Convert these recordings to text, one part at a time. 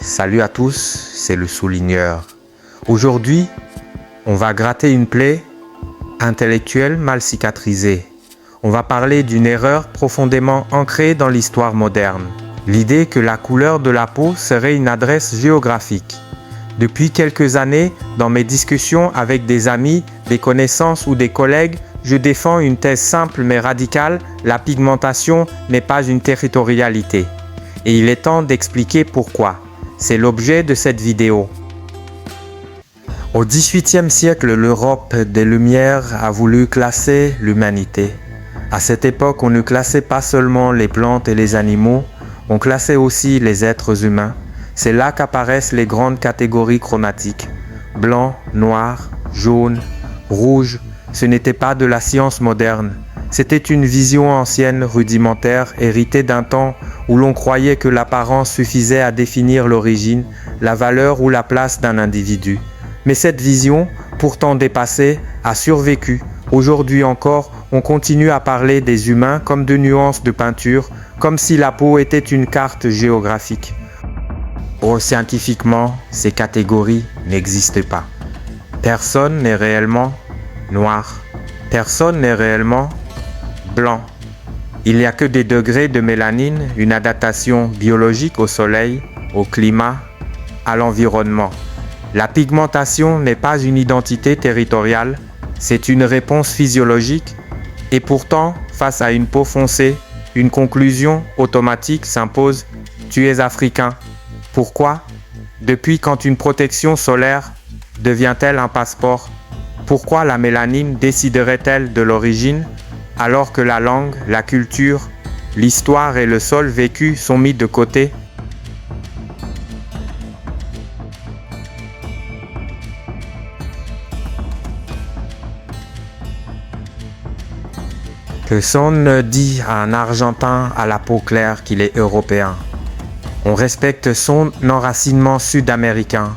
Salut à tous, c'est le souligneur. Aujourd'hui, on va gratter une plaie intellectuelle mal cicatrisée. On va parler d'une erreur profondément ancrée dans l'histoire moderne. L'idée que la couleur de la peau serait une adresse géographique. Depuis quelques années, dans mes discussions avec des amis, des connaissances ou des collègues, je défends une thèse simple mais radicale: la pigmentation n'est pas une territorialité. Et il est temps d'expliquer pourquoi. C'est l'objet de cette vidéo. Au XVIIIe siècle, l'Europe des Lumières a voulu classer l'humanité. À cette époque, on ne classait pas seulement les plantes et les animaux, on classait aussi les êtres humains. C'est là qu'apparaissent les grandes catégories chromatiques. Blanc, noir, jaune, rouge. Ce n'était pas de la science moderne. C'était une vision ancienne, rudimentaire, héritée d'un temps où l'on croyait que l'apparence suffisait à définir l'origine, la valeur ou la place d'un individu. Mais cette vision, pourtant dépassée, a survécu. Aujourd'hui encore, on continue à parler des humains comme de nuances de peinture, comme si la peau était une carte géographique. Or, scientifiquement, ces catégories n'existent pas. Personne n'est réellement noir. Personne n'est réellement blanc. Il n'y a que des degrés de mélanine, une adaptation biologique au soleil, au climat, à l'environnement. La pigmentation n'est pas une identité territoriale, c'est une réponse physiologique. Et pourtant, face à une peau foncée, une conclusion automatique s'impose: tu es africain. Pourquoi? Depuis quand une protection solaire devient-elle un passeport? Pourquoi la mélanine déciderait-elle de l'origine alors que la langue, la culture, l'histoire et le sol vécu sont mis de côté? Personne dit à un Argentin à la peau claire qu'il est européen. On respecte son enracinement sud-américain.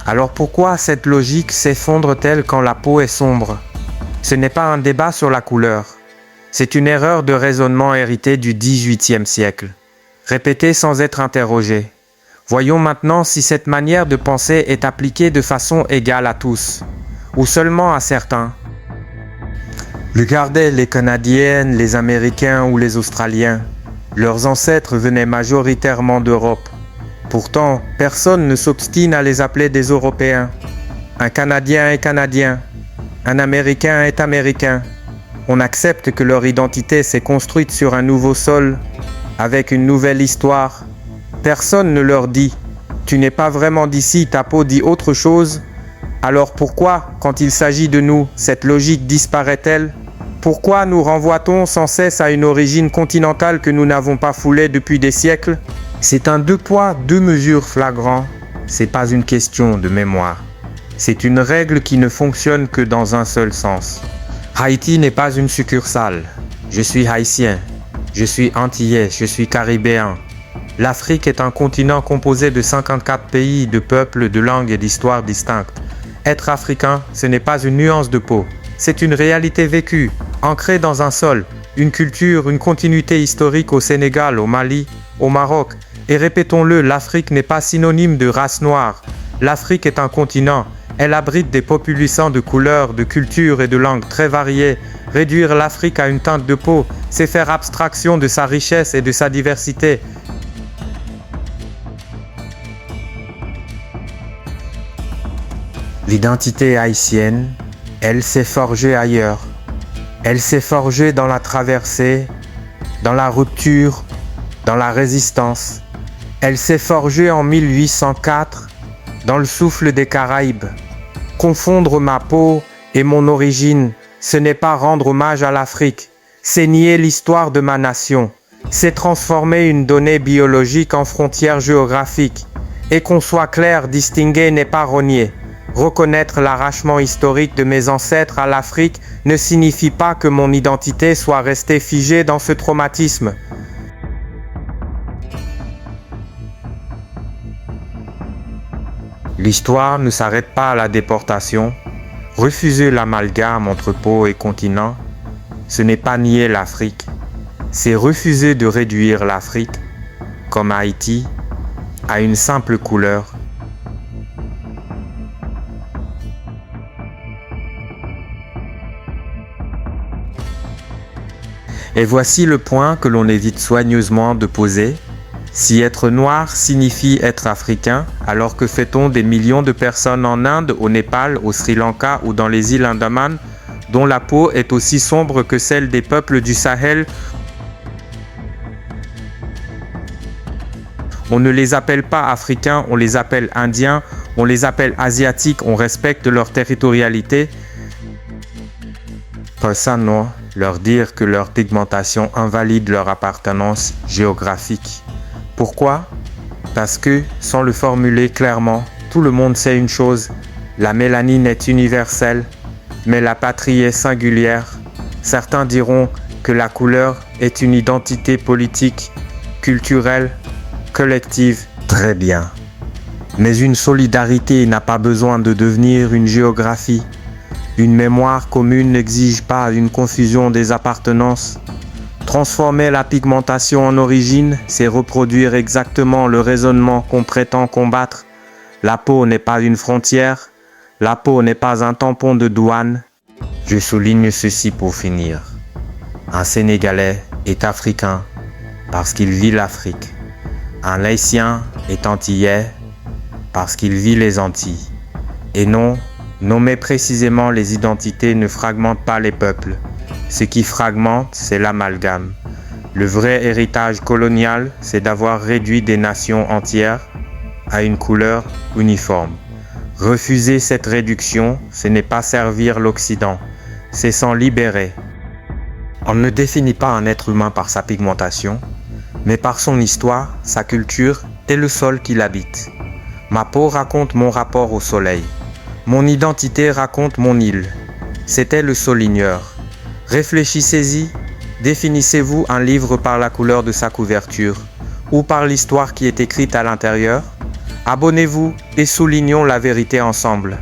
Alors pourquoi cette logique s'effondre-t-elle quand la peau est sombre? Ce n'est pas un débat sur la couleur. C'est une erreur de raisonnement héritée du XVIIIe siècle, répétée sans être interrogée. Voyons maintenant si cette manière de penser est appliquée de façon égale à tous, ou seulement à certains. Regardez les Canadiennes, les Américains ou les Australiens. Leurs ancêtres venaient majoritairement d'Europe. Pourtant, personne ne s'obstine à les appeler des Européens. Un Canadien est Canadien. Un Américain est Américain. On accepte que leur identité s'est construite sur un nouveau sol, avec une nouvelle histoire. Personne ne leur dit « Tu n'es pas vraiment d'ici, ta peau dit autre chose ». Alors pourquoi, quand il s'agit de nous, cette logique disparaît-elle? Pourquoi nous renvoie-t-on sans cesse à une origine continentale que nous n'avons pas foulée depuis des siècles? C'est un deux poids, deux mesures flagrant. C'est pas une question de mémoire. C'est une règle qui ne fonctionne que dans un seul sens. Haïti n'est pas une succursale. Je suis haïtien. Je suis antillais. Je suis caribéen. L'Afrique est un continent composé de 54 pays, de peuples, de langues et d'histoires distinctes. Être africain, ce n'est pas une nuance de peau. C'est une réalité vécue, ancrée dans un sol, une culture, une continuité historique au Sénégal, au Mali, au Maroc. Et répétons-le, l'Afrique n'est pas synonyme de race noire. L'Afrique est un continent. Elle abrite des populations de couleurs, de cultures et de langues très variées. Réduire l'Afrique à une teinte de peau, c'est faire abstraction de sa richesse et de sa diversité. L'identité haïtienne, elle s'est forgée ailleurs. Elle s'est forgée dans la traversée, dans la rupture, dans la résistance. Elle s'est forgée en 1804, dans le souffle des Caraïbes. Confondre ma peau et mon origine, ce n'est pas rendre hommage à l'Afrique, c'est nier l'histoire de ma nation. C'est transformer une donnée biologique en frontière géographique. Et qu'on soit clair, distinguer n'est pas renier. Reconnaître l'arrachement historique de mes ancêtres à l'Afrique ne signifie pas que mon identité soit restée figée dans ce traumatisme. L'histoire ne s'arrête pas à la déportation. Refuser l'amalgame entre peau et continent, ce n'est pas nier l'Afrique, c'est refuser de réduire l'Afrique, comme Haïti, à une simple couleur. Et voici le point que l'on évite soigneusement de poser. Si être noir signifie être africain, alors que fait-on des millions de personnes en Inde, au Népal, au Sri Lanka ou dans les îles Andaman, dont la peau est aussi sombre que celle des peuples du Sahel? On ne les appelle pas africains, on les appelle indiens, on les appelle asiatiques, on respecte leur territorialité. Pas ça non, leur dire que leur pigmentation invalide leur appartenance géographique. Pourquoi? Parce que, sans le formuler clairement, tout le monde sait une chose, la mélanine est universelle, mais la patrie est singulière. Certains diront que la couleur est une identité politique, culturelle, collective. Très bien. Mais une solidarité n'a pas besoin de devenir une géographie. Une mémoire commune n'exige pas une confusion des appartenances. Transformer la pigmentation en origine, c'est reproduire exactement le raisonnement qu'on prétend combattre. La peau n'est pas une frontière, la peau n'est pas un tampon de douane. Je souligne ceci pour finir. Un Sénégalais est africain parce qu'il vit l'Afrique. Un Haïtien est antillais parce qu'il vit les Antilles. Et non, nommer précisément les identités ne fragmente pas les peuples. Ce qui fragmente, c'est l'amalgame. Le vrai héritage colonial, c'est d'avoir réduit des nations entières à une couleur uniforme. Refuser cette réduction, ce n'est pas servir l'Occident, c'est s'en libérer. On ne définit pas un être humain par sa pigmentation, mais par son histoire, sa culture et le sol qu'il habite. Ma peau raconte mon rapport au soleil. Mon identité raconte mon île. C'était le Souligneur. Réfléchissez-y, définissez-vous un livre par la couleur de sa couverture ou par l'histoire qui est écrite à l'intérieur. Abonnez-vous et soulignons la vérité ensemble.